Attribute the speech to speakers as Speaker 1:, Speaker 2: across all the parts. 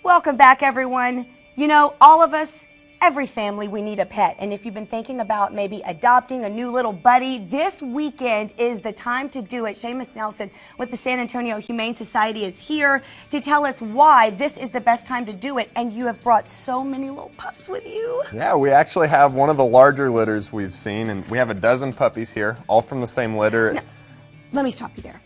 Speaker 1: Welcome back, everyone. You know, all of us, every family, we need a pet. And if you've been thinking about maybe adopting a new little buddy, this weekend is the time to do it. Seamus Nelson with the San Antonio Humaine Society is here to tell us why this is the best time to do it. And you have brought so many little pups with you.
Speaker 2: Yeah, we actually have one of the larger litters we've seen, and we have a dozen puppies here, all from the same litter.
Speaker 1: Now, let me stop you there.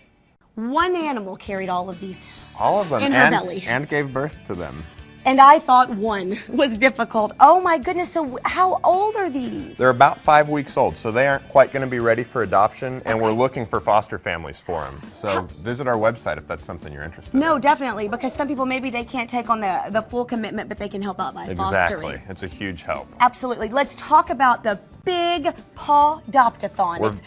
Speaker 1: One animal carried all of these.
Speaker 2: All of them,
Speaker 1: in her belly.
Speaker 2: And gave birth to them.
Speaker 1: And I thought one was difficult. Oh my goodness, so how old are these?
Speaker 2: They're about 5 weeks old, so they aren't quite going to be ready for adoption, and we're looking for foster families for them. So visit our website if that's something you're interested in.
Speaker 1: No, definitely, because some people, maybe they can't take on the full commitment, but they can help out by fostering.
Speaker 2: Exactly. It's a huge help.
Speaker 1: Absolutely. Let's talk about the big Paw-Dopt-A-Thon. It's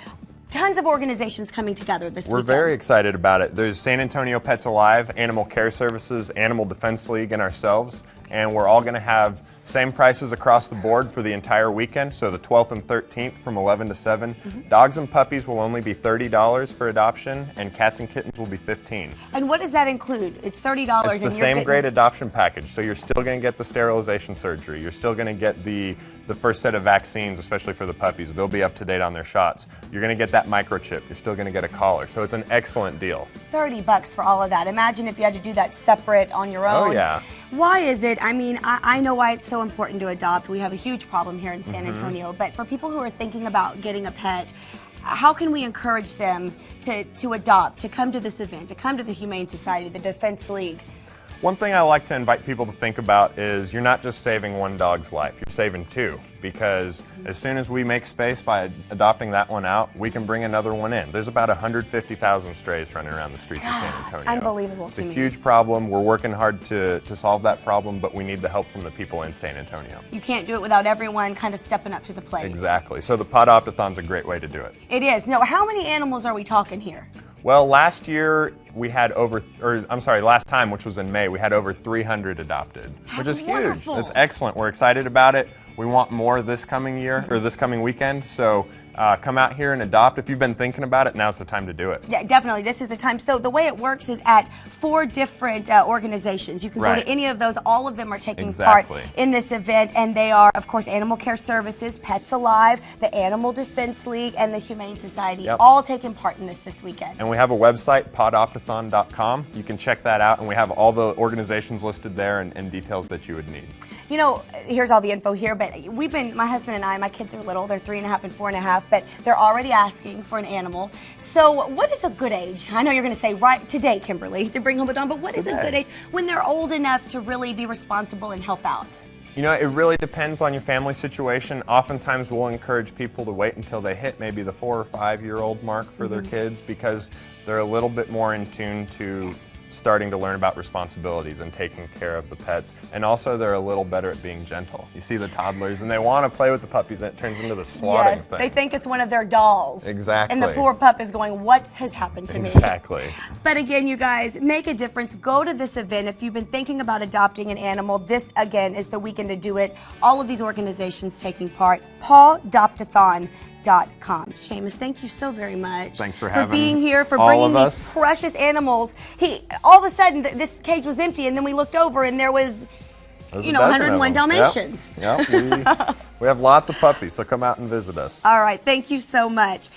Speaker 1: tons of organizations coming together this weekend.
Speaker 2: We're very excited about it. There's San Antonio Pets Alive, Animal Care Services, Animal Defense League, and ourselves. And we're all going to have same prices across the board for the entire weekend, so the 12th and 13th from 11 to 7. Dogs and puppies will only be $30 for adoption, and cats and kittens will be $15.
Speaker 1: And what does that include? It's $30.
Speaker 2: It's the same great adoption package, so you're still going to get the sterilization surgery. You're still going to get the first set of vaccines, especially for the puppies. They'll be up to date on their shots. You're going to get that microchip. You're still going to get a collar, so it's an excellent deal.
Speaker 1: $30 for all of that. Imagine if you had to do that separate on your own.
Speaker 2: Oh, yeah.
Speaker 1: Why is it? I mean, I know why it's so important to adopt. We have a huge problem here in San Antonio, but for people who are thinking about getting a pet, how can we encourage them to adopt, to come to this event, to come to the Humane Society, the Defense League?
Speaker 2: One thing I like to invite people to think about is you're not just saving one dog's life, you're saving two, because as soon as we make space by adopting that one out, we can bring another one in. There's about 150,000 strays running around the streets of San Antonio.
Speaker 1: Unbelievable to me.
Speaker 2: It's a huge problem. We're working hard to solve that problem, but we need the help from the people in San Antonio.
Speaker 1: You can't do it without everyone kind of stepping up to the plate.
Speaker 2: Exactly. So the Paw-Dopt-A-Thon's a great way to do it.
Speaker 1: It is. Now, how many animals are we talking here?
Speaker 2: Well, last year we had last time, which was in May, we had over 300 adopted, which is
Speaker 1: wonderful.
Speaker 2: huge. It's excellent. We're excited about it. We want more this coming year, or this coming weekend, so come out here and adopt. If you've been thinking about it, now's the time to do it.
Speaker 1: Yeah, definitely. This is the time. So the way it works is at 4 different organizations. You can go to any of those. All of them are taking part in this event, and they are, of course, Animal Care Services, Pets Alive, the Animal Defense League, and the Humane Society, all taking part in this weekend.
Speaker 2: And we have a website, Paw-Dopt-A-Thon.com. You can check that out, and we have all the organizations listed there and details that you would need.
Speaker 1: You know, here's all the info here, but my husband and I, my kids are little, they're 3.5 and 4.5, but they're already asking for an animal. So what is a good age? I know you're going to say right today, Kimberly, to bring home a dog, but what is a good age when they're old enough to really be responsible and help out?
Speaker 2: You know, it really depends on your family situation. Oftentimes we'll encourage people to wait until they hit maybe the 4 or 5 year old mark for their kids, because they're a little bit more in tune to starting to learn about responsibilities and taking care of the pets, and also they're a little better at being gentle. You see the toddlers and they want to play with the puppies, and it turns into the swatting thing.
Speaker 1: They think it's one of their dolls.
Speaker 2: Exactly.
Speaker 1: And the poor pup is going, what has happened to me?
Speaker 2: Exactly.
Speaker 1: But again, you guys, make a difference. Go to this event. If you've been thinking about adopting an animal, this again is the weekend to do it. All of these organizations taking part. Paw-Dopt-A-Thon.com. Seamus, thank you so very much.
Speaker 2: Thanks for having
Speaker 1: being here, for
Speaker 2: all
Speaker 1: bringing
Speaker 2: of
Speaker 1: these precious animals. All of a sudden, this cage was empty, and then we looked over, and there was, 101 Dalmatians.
Speaker 2: Yep. We have lots of puppies, so come out and visit us.
Speaker 1: All right, thank you so much.